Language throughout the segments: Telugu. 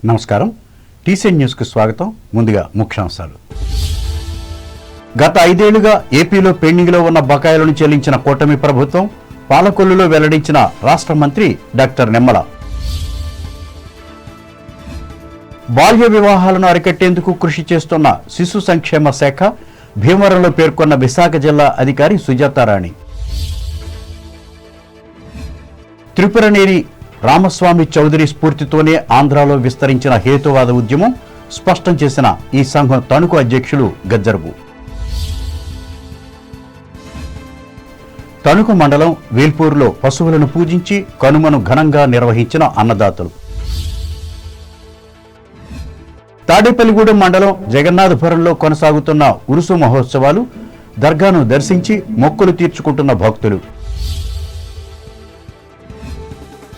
నమస్కారం. టీసీఎన్ న్యూస్కు స్వాగతం. ముందుగా ముఖ్యాంశాలు. గత 5 ఏళ్లుగా ఏపీలో పెండింగ్లో ఉన్న బకాయిలను చెల్లించిన కూటమి ప్రభుత్వం పాలకొల్లులో వెల్లడించిన రాష్ట్ర మంత్రి డాక్టర్ నిమ్మల. బాల్య వివాహాలను అరికట్టేందుకు కృషి చేస్తున్న శిశు సంక్షేమ శాఖ భీమవరంలో పేర్కొన్న విశాఖ జిల్లా అధికారి సుజాతారాణి. త్రిపురనేని రామస్వామి చౌదరి స్ఫూర్తితోనే ఆంధ్రాలో విస్తరించిన హేతువాద ఉద్యమం స్పష్టం చేసిన ఈ సంఘం తణుకు అధ్యక్షులు గజ్జర్బు. తణుకు మండలం వేల్పూరులో పశువులను పూజించి కనుమను ఘనంగా నిర్వహించిన అన్నదాతలు. తాడేపల్లిగూడెం మండలం జగన్నాథపురంలో కొనసాగుతున్న ఉరుసు మహోత్సవాలు, దర్గాను దర్శించి మొక్కులు తీర్చుకుంటున్న భక్తులు.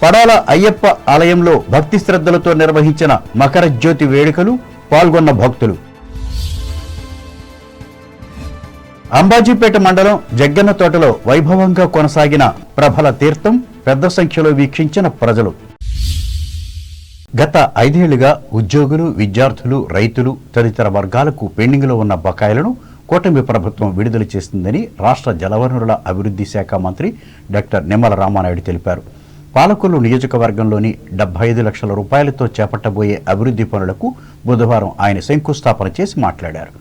పడాల అయ్యప్ప ఆలయంలో భక్తి శ్రద్ధలతో నిర్వహించిన మకర జ్యోతి వేడుకలు, పాల్గొన్న భక్తులు. అంబాజీపేట మండలం జగ్గన్న తోటలో వైభవంగా కొనసాగిన ప్రభల తీర్థం పెద్ద సంఖ్యలో వీక్షించిన ప్రజలు. గత 5 ఏళ్లుగా ఉద్యోగులు, విద్యార్థులు, రైతులు తదితర వర్గాలకు పెండింగ్లో ఉన్న బకాయిలను కూటమి ప్రభుత్వం విడుదల చేసిందని రాష్ట్ర జలవనరుల అభివృద్ధి శాఖ మంత్రి డాక్టర్ నిమ్మల రామానాయుడు తెలిపారు. పాలకొల్లు నియోజకవర్గంలోని 75 లక్షల రూపాయలతో చేపట్టబోయే అభివృద్ధి పనులకు బుధవారం ఆయన శంకుస్థాపన చేసి మాట్లాడారు.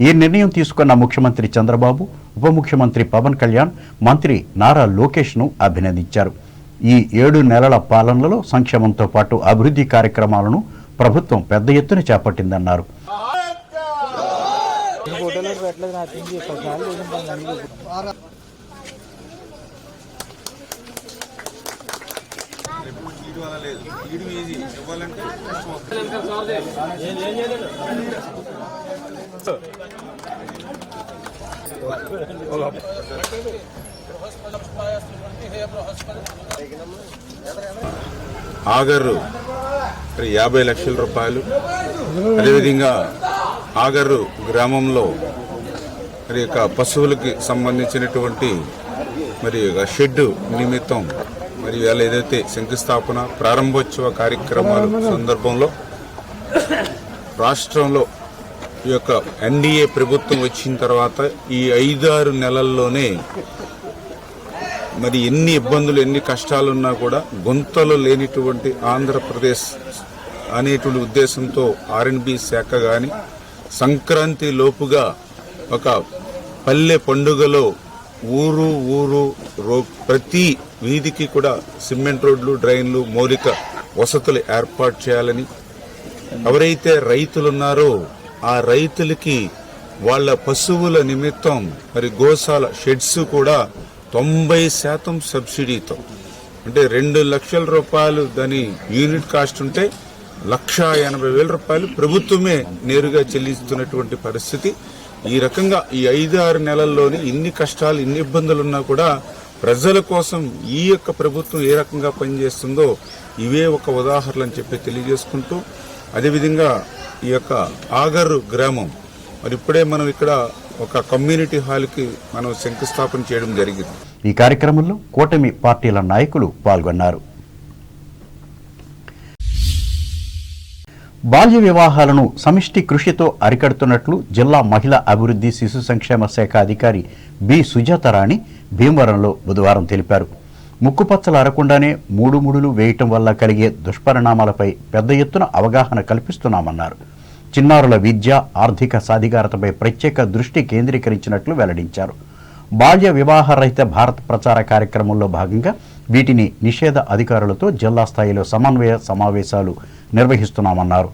ఈ నిర్ణయం తీసుకున్న ముఖ్యమంత్రి చంద్రబాబు, ఉప ముఖ్యమంత్రి పవన్ కళ్యాణ్, మంత్రి నారా లోకేష్ను అభినందించారు. ఈ 7 నెలల పాలనలో సంక్షేమంతో పాటు అభివృద్ధి కార్యక్రమాలను ప్రభుత్వం పెద్ద ఎత్తున చేపట్టిందన్నారు. ఆగర్రు 50 లక్షల రూపాయలు, అదేవిధంగా ఆగర్రు గ్రామంలో మరి పశువులకి సంబంధించినటువంటి మరి షెడ్ నిమిత్తం మరి ఇవాళ ఏదైతే శంకుస్థాపన ప్రారంభోత్సవ కార్యక్రమాల సందర్భంలో రాష్ట్రంలో ఈ యొక్క ఎన్డీఏ ప్రభుత్వం వచ్చిన తర్వాత ఈ 5-6 నెలల్లోనే మరి ఎన్ని ఇబ్బందులు, ఎన్ని కష్టాలున్నా కూడా గుంతలు లేనిటువంటి ఆంధ్రప్రదేశ్ అనేటువంటి ఉద్దేశంతో ఆర్ఎండ్బి శాఖ కానీ సంక్రాంతి లోపుగా ఒక పల్లె పండుగలో ఊరు ప్రతి వీధికి కూడా సిమెంట్ రోడ్లు, డ్రైన్లు, మౌలిక వసతులు ఏర్పాటు చేయాలని, ఎవరైతే రైతులున్నారో ఆ రైతులకి వాళ్ళ పశువుల నిమిత్తం మరి గోశాల షెడ్స్ కూడా 90% సబ్సిడీతో, అంటే 2 లక్షల రూపాయలు దాని యూనిట్ కాస్ట్ ఉంటే 1,80,000 రూపాయలు ప్రభుత్వమే నేరుగా చెల్లిస్తున్నటువంటి పరిస్థితి. ఈ రకంగా ఈ 5-6 నెలల్లోనే ఇన్ని కష్టాలు, ఇన్ని ఇబ్బందులు ఉన్నా కూడా ప్రజల కోసం ఈ యొక్క ప్రభుత్వం ఏ రకంగా పనిచేస్తుందో ఇవే ఒక ఉదాహరణ అని చెప్పి తెలియజేసుకుంటూ, అదేవిధంగా ఈ యొక్క ఆగర్రు గ్రామం మరి ఇప్పుడే మనం ఇక్కడ ఒక కమ్యూనిటీ హాల్కి మనం శంకుస్థాపన చేయడం జరిగింది. ఈ కార్యక్రమంలో కూటమి పార్టీల నాయకులు పాల్గొన్నారు. బాల్య వివాహాలను సమిష్టి కృషితో అరికడుతున్నట్లు జిల్లా మహిళా అభివృద్ధి శిశు సంక్షేమ శాఖ అధికారి బి సుజాతారాణి భీమవరంలో బుధవారం తెలిపారు. ముక్కుపచ్చలు అరకుండానే 3 ముడులు వేయటం వల్ల కలిగే దుష్పరిణామాలపై పెద్ద ఎత్తున అవగాహన కల్పిస్తున్నామన్నారు. చిన్నారుల విద్య, ఆర్థిక సాధికారతపై ప్రత్యేక దృష్టి కేంద్రీకరించినట్లు వెల్లడించారు. బాల్య వివాహ రహిత భారత్ ప్రచార కార్యక్రమంలో భాగంగా వీటిని నిషేధ అధికారులతో జిల్లా స్థాయిలో సమన్వయ సమావేశాలు నిర్వహిస్తున్నామన్నారు.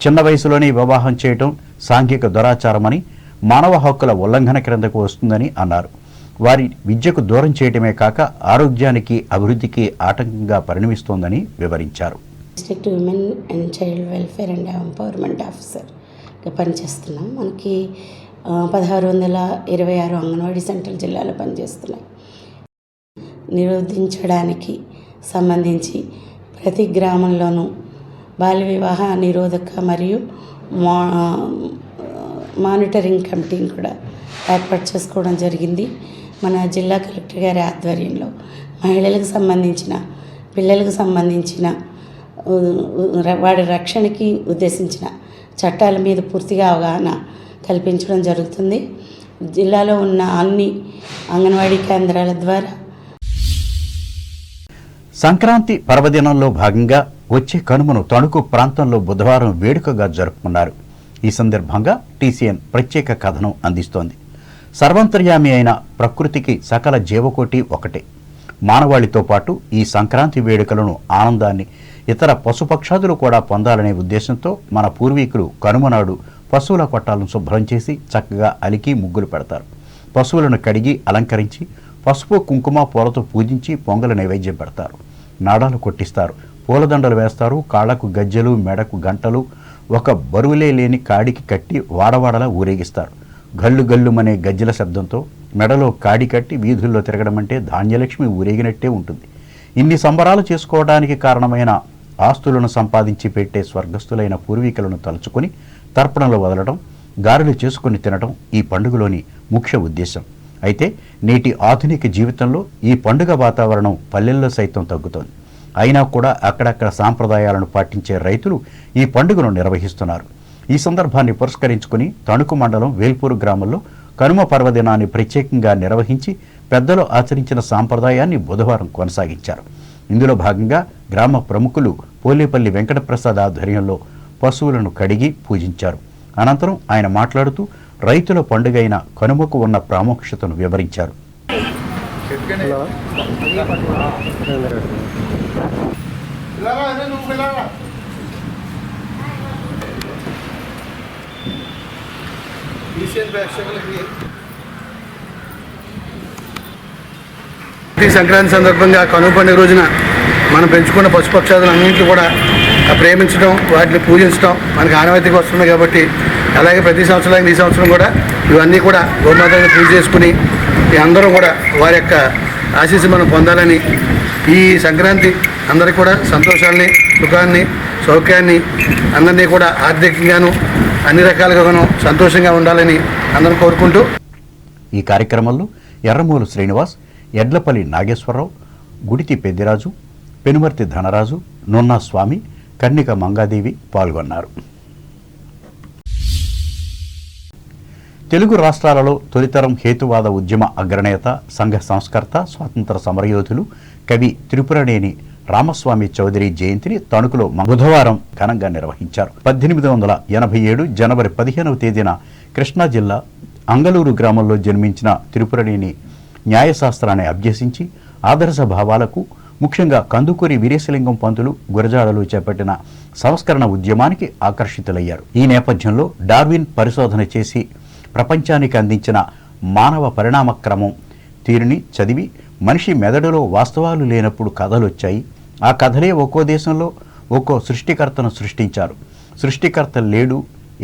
చిన్న వయసులోనే వివాహం చేయటం సాంఘిక దురాచారమని, మానవ హక్కుల ఉల్లంఘన క్రిందకు వస్తుందని అన్నారు. వారి విద్యకు దూరం చేయటమే కాక ఆరోగ్యానికి, అభివృద్ధికి ఆటంకంగా పరిణమిస్తోందని వివరించారు. District women and child welfare and empowerment ఆఫీసర్గా పనిచేస్తున్నాం. మనకి 1626 అంగన్వాడీ సెంట్రల్ జిల్లాలో పనిచేస్తున్నాయి. నిరోధించడానికి సంబంధించి ప్రతి గ్రామంలోనూ బాల్య వివాహ నిరోధక మరియు మానిటరింగ్ కమిటీని కూడా ఏర్పాటు చేసుకోవడం జరిగింది. మన జిల్లా కలెక్టర్ గారి ఆధ్వర్యంలో మహిళలకు సంబంధించిన, పిల్లలకు సంబంధించిన వాడి రక్షణకి ఉద్దేశించిన చట్టాల మీద పూర్తిగా అవగాహన కల్పించడం జరుగుతుంది. జిల్లాలో ఉన్న అన్ని అంగన్వాడీ కేంద్రాల ద్వారా సంక్రాంతి పర్వదినంలో భాగంగా వచ్చే కనుమను తణుకు ప్రాంతంలో బుధవారం వేడుకగా జరుపుకున్నారు. ఈ సందర్భంగా టీసీఎన్ ప్రత్యేక కథనం అందిస్తోంది. సర్వంతర్యామి అయిన ప్రకృతికి సకల జీవకోటి ఒకటే. మానవాళితో పాటు ఈ సంక్రాంతి వేడుకలను ఆనందాన్ని ఇతర పశుపక్షాదులు కూడా పొందాలనే ఉద్దేశంతో మన పూర్వీకులు కనుమనాడు పశువుల కొట్టాలను శుభ్రం చేసి చక్కగా అలికి ముగ్గులు పెడతారు. పశువులను కడిగి అలంకరించి పసుపు కుంకుమ పూలతో పూజించి పొంగల నైవేద్యం పెడతారు. నాడాలు కొట్టిస్తారు, పూలదండలు వేస్తారు, కాళ్లకు గజ్జెలు, మెడకు గంటలు, ఒక బరువులే లేని కాడికి కట్టి వాడవాడలా ఊరేగిస్తారు. గల్లు గల్లుమనే గజ్జెల శబ్దంతో మెడలో కాడి కట్టి వీధుల్లో తిరగడం అంటే ధాన్యలక్ష్మి ఊరేగినట్టే ఉంటుంది. ఇన్ని సంబరాలు చేసుకోవడానికి కారణమైన ఆస్తులను సంపాదించి పెట్టే స్వర్గస్థులైన పూర్వీకులను తలుచుకొని తర్పణలు వదలడం, గారెలు చేసుకుని తినడం ఈ పండుగలోని ముఖ్య ఉద్దేశం. అయితే నేటి ఆధునిక జీవితంలో ఈ పండుగ వాతావరణం పల్లెల్లో సైతం తగ్గుతోంది. అయినా కూడా అక్కడక్కడ సాంప్రదాయాలను పాటించే రైతులు ఈ పండుగను నిర్వహిస్తున్నారు. ఈ సందర్భాన్ని పురస్కరించుకుని తణుకు మండలం వేల్పూరు గ్రామంలో కనుమ పర్వదినాన్ని ప్రత్యేకంగా నిర్వహించి పెద్దలు ఆచరించిన సాంప్రదాయాన్ని బుధవారం కొనసాగించారు. ఇందులో భాగంగా గ్రామ ప్రముఖులు పోలేపల్లి వెంకటప్రసాద్ ఆధ్వర్యంలో పశువులను కడిగి పూజించారు. అనంతరం ఆయన మాట్లాడుతూ రైతుల పండుగైన కనుమకు ఉన్న ప్రాముఖ్యతను వివరించారు. ఈ సంక్రాంతి సందర్భంగా కనుమ పండుగ రోజున మనం పెంచుకున్న పశుపక్షాదులన్నింటినీ కూడా ప్రేమించడం, వాటిని పూజించడం మనకు ఆనవాయితీగా వస్తుంది. కాబట్టి అలాగే ప్రతి సంవత్సరం ఈ సంవత్సరం కూడా ఇవన్నీ కూడా గోమాతని పూజ చేసుకుని అందరం కూడా వారి యొక్క ఆశీస్సు మనం పొందాలని, ఈ సంక్రాంతి అందరికీ కూడా సంతోషాన్ని, సుఖాన్ని, సౌఖ్యాన్ని, అందరినీ కూడా ఆర్థికంగాను అన్ని రకాలుగాను సంతోషంగా ఉండాలని అందరం కోరుకుంటూ ఈ కార్యక్రమంలో ఎర్రమూలు శ్రీనివాస్, ఎడ్లపల్లి నాగేశ్వరరావు, గుడితి పెద్దిరాజు, పెనుమర్తి ధనరాజు, నున్నా స్వామి, కన్నిక మంగాదేవి పాల్గొన్నారు. తెలుగు రాష్ట్రాలలో తొలితరం హేతువాద ఉద్యమ అగ్రనేత, సంఘ సంస్కర్త, స్వాతంత్ర సమరయోధులు, కవి త్రిపురనేని రామస్వామి చౌదరి జయంతిని తణుకులో బుధవారం ఘనంగా నిర్వహించారు. 1887 జనవరి 15వ తేదీన కృష్ణా జిల్లా అంగలూరు గ్రామంలో జన్మించిన త్రిపురనేని న్యాయశాస్త్రాన్ని అభ్యసించి ఆదర్శ భావాలకు, ముఖ్యంగా కందుకూరి వీరేశలింగం పంతులు, గురజాడలు చేపట్టిన సంస్కరణ ఉద్యమానికి ఆకర్షితులయ్యారు. ఈ నేపథ్యంలో డార్విన్ పరిశోధన చేసి ప్రపంచానికి అందించిన మానవ పరిణామ క్రమం తీరుని చదివి మనిషి మెదడులో వాస్తవాలు లేనప్పుడు కథలు వచ్చాయి. ఆ కథలే ఒక్కో దేశంలో ఒక్కో సృష్టికర్తను సృష్టించారు. సృష్టికర్త లేడు,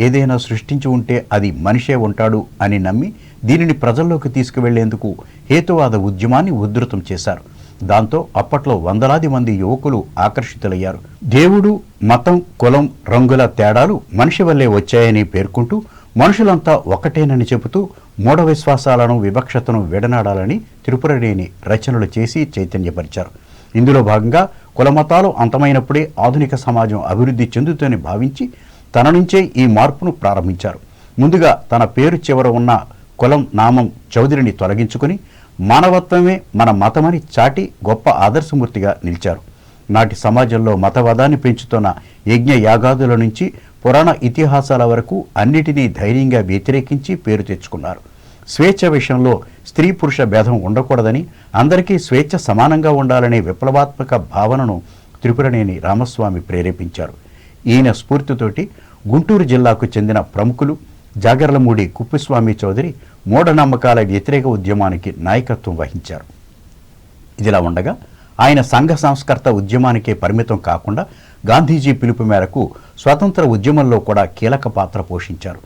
ఏదైనా సృష్టించి ఉంటే అది మనిషే ఉంటాడు అని నమ్మి దీనిని ప్రజల్లోకి తీసుకువెళ్లేందుకు హేతువాద ఉద్యమాన్ని ఉధృతం చేశారు. దాంతో అప్పట్లో వందలాది మంది యువకులు ఆకర్షితులయ్యారు. దేవుడు, మతం, కులం, రంగుల తేడాలు మనిషి వల్లే వచ్చాయని పేర్కొంటూ మనుషులంతా ఒకటేనని చెబుతూ మూఢ విశ్వాసాలను, వివక్షతను విడనాడాలని త్రిపురనేని రచనలు చేసి చైతన్యపరిచారు. ఇందులో భాగంగా కులమతాలు అంతమైనప్పుడే ఆధునిక సమాజం అభివృద్ధి చెందుతుందని భావించి తన నుంచే ఈ మార్పును ప్రారంభించారు. ముందుగా తన పేరు చివర ఉన్న కులం, నామం చౌదరిని తొలగించుకుని మానవత్వమే మన మతమని చాటి గొప్ప ఆదర్శమూర్తిగా నిలిచారు. నాటి సమాజంలో మతవాదాన్ని పెంచుతున్న యజ్ఞ యాగాదుల నుంచి పురాణ ఇతిహాసాల వరకు అన్నిటినీ ధైర్యంగా వ్యతిరేకించి పేరు తెచ్చుకున్నారు. స్వేచ్ఛ విషయంలో స్త్రీ పురుష భేదం ఉండకూడదని, అందరికీ స్వేచ్ఛ సమానంగా ఉండాలనే విప్లవాత్మక భావనను త్రిపురనేని రామస్వామి ప్రేరేపించారు. ఈయన స్ఫూర్తితోటి గుంటూరు జిల్లాకు చెందిన ప్రముఖులు జాగర్లమూడి కుప్పస్వామి చౌదరి మూఢనమ్మకాల వ్యతిరేక ఉద్యమానికి నాయకత్వం వహించారు. ఇదిలా ఉండగా ఆయన సంఘ సంస్కర్త ఉద్యమానికే పరిమితం కాకుండా గాంధీజీ పిలుపు మేరకు స్వాతంత్ర ఉద్యమంలో కూడా కీలక పాత్ర పోషించారు.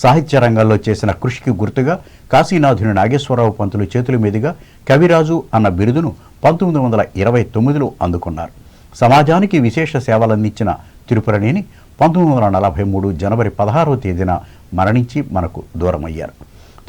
సాహిత్య రంగంలో చేసిన కృషికి గుర్తుగా కాశీనాథుని నాగేశ్వరరావు పంతులు చేతుల మీదుగా కవిరాజు అన్న బిరుదును 1929లో అందుకున్నారు. సమాజానికి విశేష సేవలందించిన త్రిపురనేని 1943 జనవరి 16వ తేదీన మరణించి మనకు దూరమయ్యారు.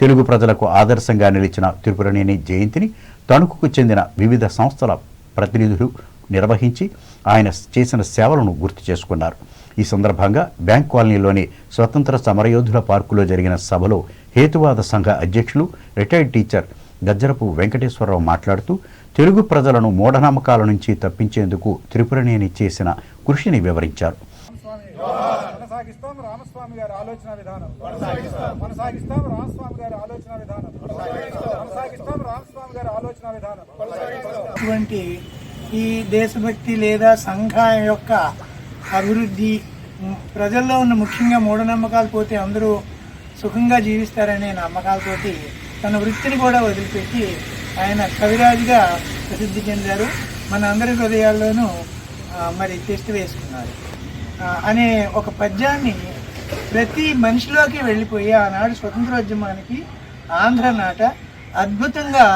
తెలుగు ప్రజలకు ఆదర్శంగా నిలిచిన త్రిపురనేని జయంతిని తణుకుకు చెందిన వివిధ సంస్థల ప్రతినిధులు, నిర్వహించి ఆయన చేసిన సేవలను గుర్తు చేసుకున్నారు. ఈ సందర్భంగా బ్యాంక్ కాలనీలోని స్వతంత్ర సమరయోధుల పార్కులో జరిగిన సభలో హేతువాద సంఘ అధ్యక్షులు రిటైర్డ్ టీచర్ గజ్జరపు వెంకటేశ్వరరావు మాట్లాడుతూ తెలుగు ప్రజలను మూఢనమ్మకాల నుంచి తప్పించేందుకు త్రిపురనేని చేసిన కృషిని వివరించారు. కొనసాగిస్తాం రామస్వామి గారి ఆలోచన విధానం, కొనసాగిస్తాం రామస్వామి గారి ఆలోచన విధానం, కొనసాగిస్తాం రామస్వామి గారి ఆలోచన విధానం. ఇటువంటి ఈ దేశభక్తి లేదా సంఘం యొక్క అభివృద్ధి, ప్రజల్లో ఉన్న ముఖ్యంగా మూఢనమ్మకాలు పోతే అందరూ సుఖంగా జీవిస్తారనే నమ్మకాలతోటి తన వృత్తిని కూడా వదిలిపెట్టి ఆయన కవిరాజుగా ప్రసిద్ధి చెందారు. మన అందరి హృదయాల్లోనూ మరి టెస్ట్ వేసుకున్నారు అనే ఒక పద్యాన్ని ప్రతి మనిషిలోకి వెళ్ళిపోయి ఆనాడు స్వతంత్రోద్యమానికి ఆంధ్ర నాట అద్భుతంగా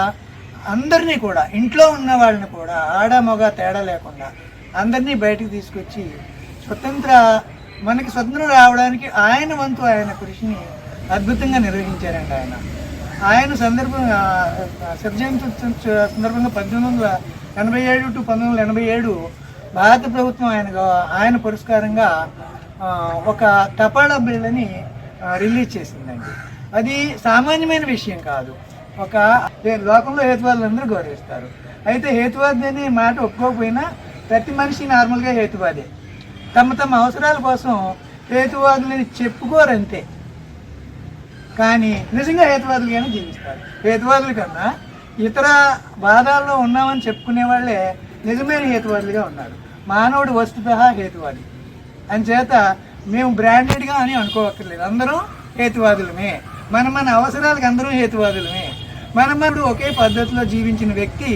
అందరినీ కూడా, ఇంట్లో ఉన్న వాళ్ళని కూడా ఆడ మగ తేడా లేకుండా అందరినీ బయటకు తీసుకొచ్చి మనకి స్వతంత్రం రావడానికి ఆయన వంతు ఆయన కృషిని అద్భుతంగా నిర్వహించారండి. ఆయన జయంతి సందర్భంగా 1887 to 1987 భారత ప్రభుత్వం ఆయన పురస్కారంగా ఒక తపాలా బిళ్ళని రిలీజ్ చేసిందండి. అది సామాన్యమైన విషయం కాదు. లోకంలో హేతువాదులందరూ గౌరవిస్తారు. అయితే హేతువాది అనే మాట ఒప్పుకోకపోయినా ప్రతి మనిషి నార్మల్గా హేతువాదే. తమ అవసరాల కోసం హేతువాదులని చెప్పుకోరంతే, కానీ నిజంగా హేతువాదులుగానే జీవిస్తారు. హేతువాదుల కన్నా ఇతర వాదాల్లో ఉన్నామని చెప్పుకునే వాళ్ళే నిజమైన హేతువాదులుగా ఉన్నారు. మానవుడు వస్తుతః హేతువాది అంచేత మేము బ్రాండెడ్గా అని అనుకోవక్కర్లేదు. అందరం హేతువాదులమే. మన అవసరాలకు అందరం హేతువాదులమే. మనమంటూ ఒకే పద్ధతిలో జీవించిన వ్యక్తి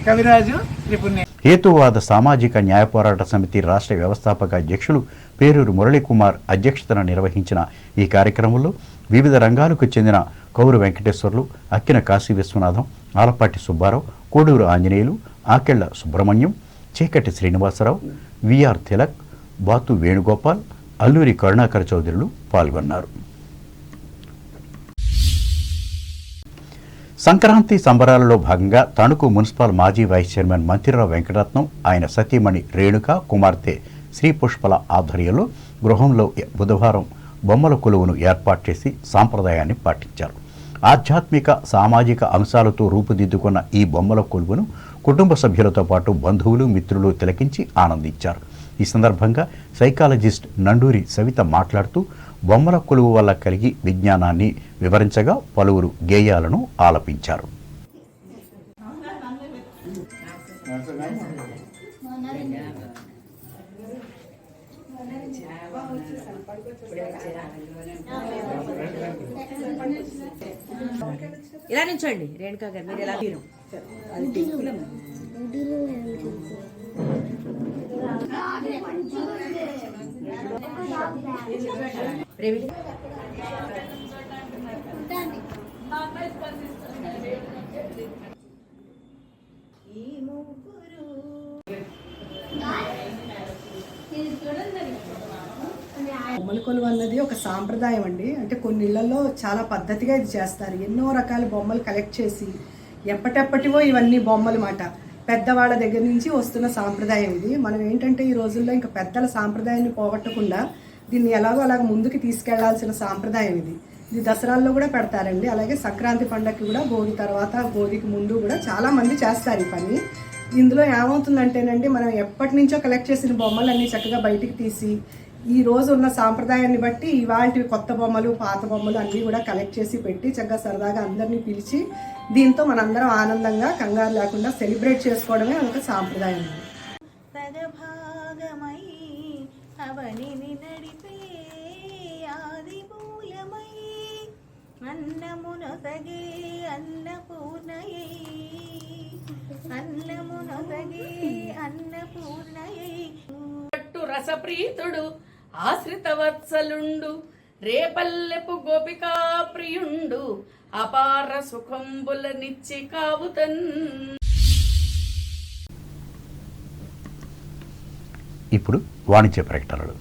కవిరాజు త్రిపురనేని. హేతువాద సామాజిక న్యాయ పోరాట సమితి రాష్ట్ర వ్యవస్థాపక అధ్యక్షులు పేరూరు మురళీకుమార్ అధ్యక్షతన నిర్వహించిన ఈ కార్యక్రమంలో వివిధ రంగాలకు చెందిన కౌరు వెంకటేశ్వర్లు, అక్కిన కాశీ విశ్వనాథం, ఆలపాటి సుబ్బారావు, కోడూరు ఆంజనేయులు, ఆకెళ్ల సుబ్రహ్మణ్యం, చీకటి శ్రీనివాసరావు, విఆర్ తిలక్, బాతు వేణుగోపాల్, అల్లూరి కరుణాకర్ చౌదరులు పాల్గొన్నారు. సంక్రాంతి సంబరాలలో భాగంగా తణుకు మున్సిపల్ మాజీ వైస్ చైర్మన్ మంత్రిరావు వెంకటరత్నం, ఆయన సతీమణి రేణుక, కుమార్తె శ్రీ పుష్పల ఆధ్వర్యంలో గృహంలో బుధవారం బొమ్మల కొలువును ఏర్పాటు చేసి సాంప్రదాయాన్ని పాటించారు. ఆధ్యాత్మిక సామాజిక అంశాలతో రూపుదిద్దుకున్న ఈ బొమ్మల కొలువును కుటుంబ సభ్యులతో పాటు బంధువులు, మిత్రులు తిలకించి ఆనందించారు. ఈ సందర్భంగా సైకాలజిస్ట్ నండూరి సవిత మాట్లాడుతూ బొమ్మల కొలువు వల్ల కలిగి విజ్ఞానాన్ని వివరించగా పలువురు గేయాలను ఆలపించారు. ఇలా నుంచోండి రేణుకా గారు, మీరు ఎలా తీరు బొమ్మల కొలువు అన్నది ఒక సాంప్రదాయం అండి. అంటే కొన్ని ఇళ్లలో చాలా పద్ధతిగా ఇది చేస్తారు. ఎన్నో రకాల బొమ్మలు కలెక్ట్ చేసి ఎప్పటెప్పటివో ఇవన్నీ బొమ్మలు మాట పెద్దవాళ్ళ దగ్గర నుంచి వస్తున్న సాంప్రదాయం ఇది. మనం ఏంటంటే ఈ రోజుల్లో ఇంకా పెద్దల సాంప్రదాయాన్ని పోగొట్టకుండా దీన్ని ఎలాగో అలాగ ముందుకు తీసుకెళ్లాల్సిన సాంప్రదాయం ఇది. ఇది దసరాల్లో కూడా పెడతారండి. అలాగే సంక్రాంతి పండగకి కూడా, భోగి తర్వాత, భోగికి ముందు కూడా చాలా మంది చేస్తారు ఈ పని. ఇందులో ఏమవుతుందంటేనండి, మనం ఎప్పటి నుంచో కలెక్ట్ చేసిన బొమ్మలు అన్నీ చక్కగా బయటికి తీసి ఈ రోజు ఉన్న సాంప్రదాయాన్ని బట్టి ఇవాళ కొత్త బొమ్మలు, పాత బొమ్మలు అన్నీ కూడా కలెక్ట్ చేసి పెట్టి చక్కగా సరదాగా అందరినీ పిలిచి దీంతో మనందరం ఆనందంగా కంగారు లేకుండా సెలబ్రేట్ చేసుకోవడమే ఒక సాంప్రదాయం. రసప్రీతుడు ఆశ్రిత వత్సలుండు రేపల్లెపు గోపికా ప్రియుండు అపార సుఖంబుల నిచ్చి కావుతన్. ఇప్పుడు వాణిజ్య ప్రకటనలు.